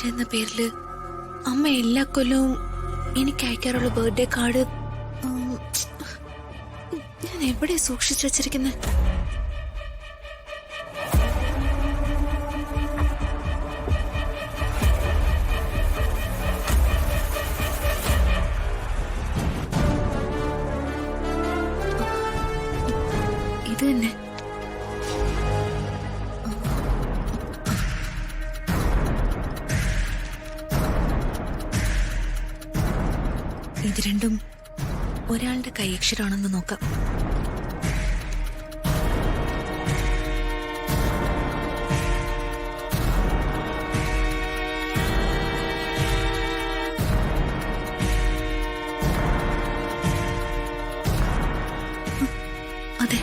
മീര എന്ന പേരില് അമ്മ എല്ലാ കൊല്ലവും എനിക്ക് അയക്കാറുള്ള ബർത്ത്ഡേ കാർഡ് ഞാൻ എവിടെ സൂക്ഷിച്ചു വെച്ചിരിക്കുന്നത്? ഇത് തന്നെ. ഇത് രണ്ടും ഒരാളുടെ കൈയക്ഷരാണെന്ന് നോക്കാം. അതെ,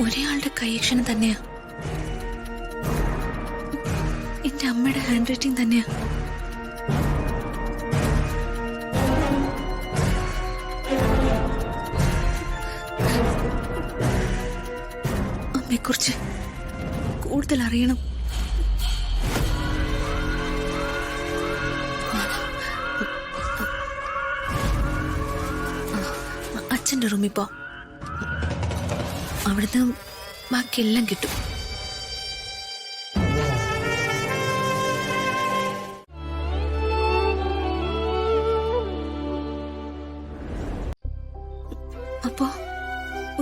ഒരാളുടെ കൈയക്ഷരം തന്നെയാ. എന്റെ അമ്മയുടെ ഹാൻഡ് റൈറ്റിംഗ് തന്നെയാ. കുറിച്ച് കൂടുതൽ അറിയണം. അച്ഛന്റെ റൂമിൽ പോ. അവിടുന്ന് ബാക്കിയെല്ലാം കിട്ടും. അപ്പോ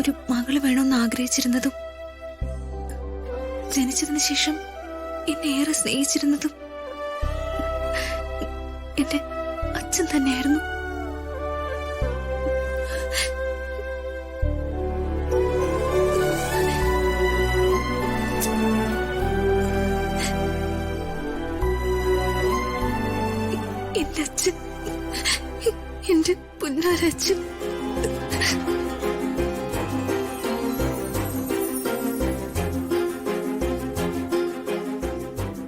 ഒരു മകള് വേണമെന്ന് ആഗ്രഹിച്ചിരുന്നതും ജനിച്ചതിന് ശേഷം എന്നെ ഏറെ സ്നേഹിച്ചിരുന്നതും എന്റെ അച്ഛൻ തന്നെയായിരുന്നു. എന്റെ അച്ഛൻ, എന്റെ പുന്നാരച്ഛൻ.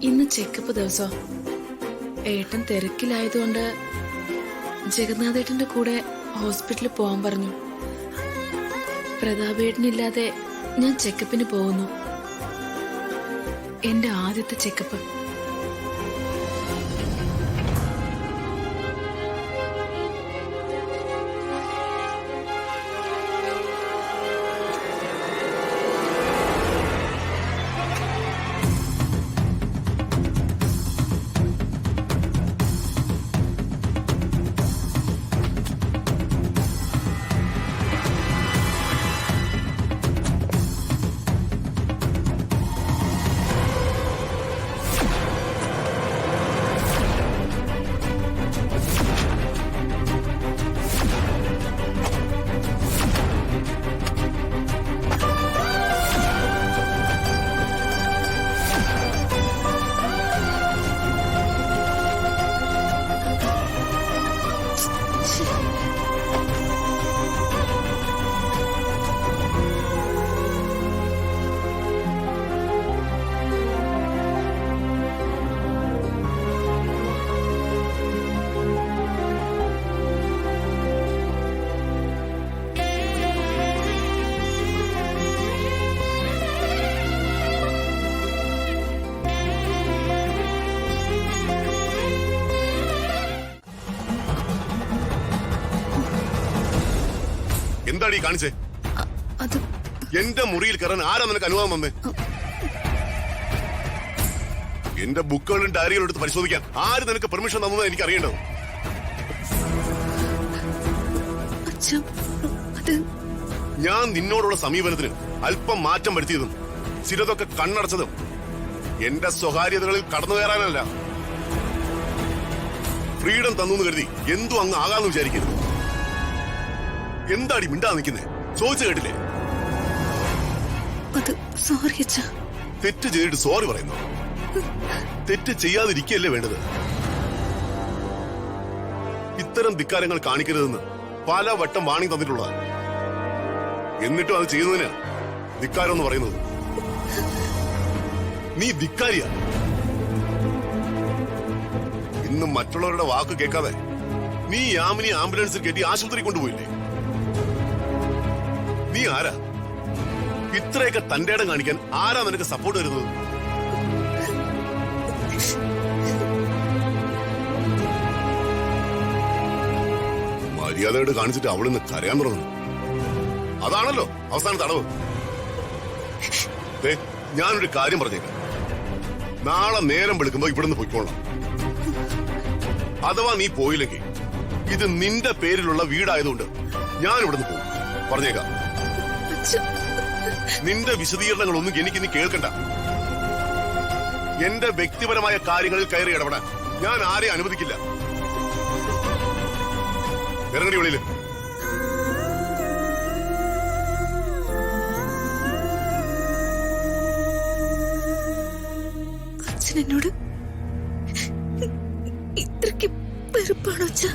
ഇന്ന് ചെക്കപ്പ് ദിവസം ഏട്ടൻ തിരക്കിലായതുകൊണ്ട് ജഗന്നാഥേട്ടന്റെ കൂടെ ഹോസ്പിറ്റലിൽ പോവാൻ പറഞ്ഞു. പ്രതാപേട്ടനില്ലാതെ ഞാൻ ചെക്കപ്പിന് പോകുന്നു. എന്റെ ആദ്യത്തെ ചെക്കപ്പ്. എന്താടി കാണിച്ചേ? എന്റെ മുറിയിൽ കയറാൻ ആരാ നിനക്ക് അനുവാദം വന്നേ? എന്റെ ബുക്കുകളും ഡയറികളും എടുത്ത് പരിശോധിക്കാൻ ആര് നിനക്ക് പെർമിഷൻ തന്നത് എനിക്ക് അറിയേണ്ടത്. ഞാൻ നിന്നോടുള്ള സമീപനത്തിന് അല്പം മാറ്റം വരുത്തിയതും ചിലതൊക്കെ കണ്ണടച്ചതും എന്റെ സ്വകാര്യതകളിൽ കടന്നു കയറാനല്ല. ഫ്രീഡം തന്നു കരുതി എന്തു അങ്ങ് ആകാന്ന് വിചാരിക്കരുത്. എന്താടി മിണ്ടാ നിൽക്കുന്നേ? ചോദിച്ചു കേട്ടില്ലേ? തെറ്റ് ചെയ്തിട്ട് സോറി പറയുന്നു. തെറ്റ് ചെയ്യാതിരിക്കല്ലേ വേണ്ടത്. ഇത്തരം ധിക്കാരങ്ങൾ കാണിക്കരുതെന്ന് പല വട്ടം വാണിംഗ് തന്നിട്ടുള്ളതാണ്. എന്നിട്ടും അത് ചെയ്യുന്നതിന് ധിക്കാരം എന്ന് പറയുന്നത്. നീ ധിക്കാരിയാ. ഇന്നും മറ്റുള്ളവരുടെ വാക്ക് കേൾക്കാതെ നീ യാമിനി ആംബുലൻസിൽ കയറ്റി ആശുപത്രി കൊണ്ടുപോയില്ലേ? നീ ആരാ? ഇത്രയൊക്കെ തന്റെ ഇടം കാണിക്കാൻ ആരാ നിനക്ക് സപ്പോർട്ട് വരുന്നത്? മര്യാദയോട് കാണിച്ചിട്ട് അവളിന്ന് കരയാൻ തുടങ്ങുന്നു. അതാണല്ലോ അവസാന തടവ്. ദേ, ഞാനൊരു കാര്യം പറഞ്ഞേക്കാം. നാളെ നേരം വെളുക്കുമ്പോ ഇവിടുന്ന് പൊയ്ക്കോളാം. അഥവാ നീ പോയില്ലെങ്കിൽ ഇത് നിന്റെ പേരിലുള്ള വീടായതുകൊണ്ട് ഞാൻ ഇവിടുന്ന് പോകും. പറഞ്ഞേക്കാം. നിന്റെ വിശദീകരണങ്ങളൊന്നും എനിക്കിനി കേൾക്കണ്ട. എന്റെ വ്യക്തിപരമായ കാര്യങ്ങളിൽ കയറി ഇടപെടാൻ ഞാൻ ആരെയും അനുവദിക്കില്ല. ഇറങ്ങടി വെളിയിൽ. അച്ഛൻ എന്നോട് ഇത്രയ്ക്ക് വെറുപ്പാണോ അച്ഛ?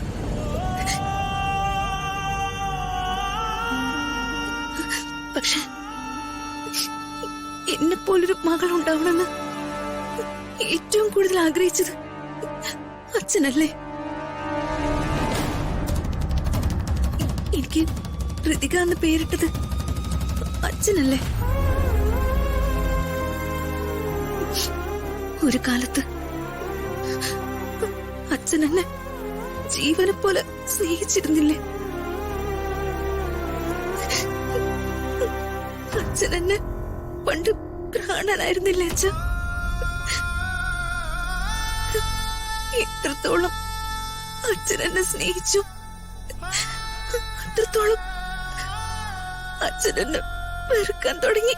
പക്ഷെ എന്നെ പോലൊരു മകൾ ഉണ്ടാവണമെന്ന് ഏറ്റവും കൂടുതൽ ആഗ്രഹിച്ചത് അച്ഛനല്ലേ? എനിക്ക് ഋതിക എന്ന് പേരിട്ടത് അച്ഛനല്ലേ? ഒരു കാലത്ത് അച്ഛൻ എന്നെ ജീവനെ പോലെ സ്നേഹിച്ചിരുന്നില്ലേ? അച്ഛൻ എന്നെ പണ്ട് പ്രാണനായിരുന്നില്ലേ അച്ഛ? എത്രത്തോളം അച്ഛൻ എന്നെ സ്നേഹിച്ചു അത്രത്തോളം അച്ഛൻ എന്നെ വെറുക്കാൻ തുടങ്ങി.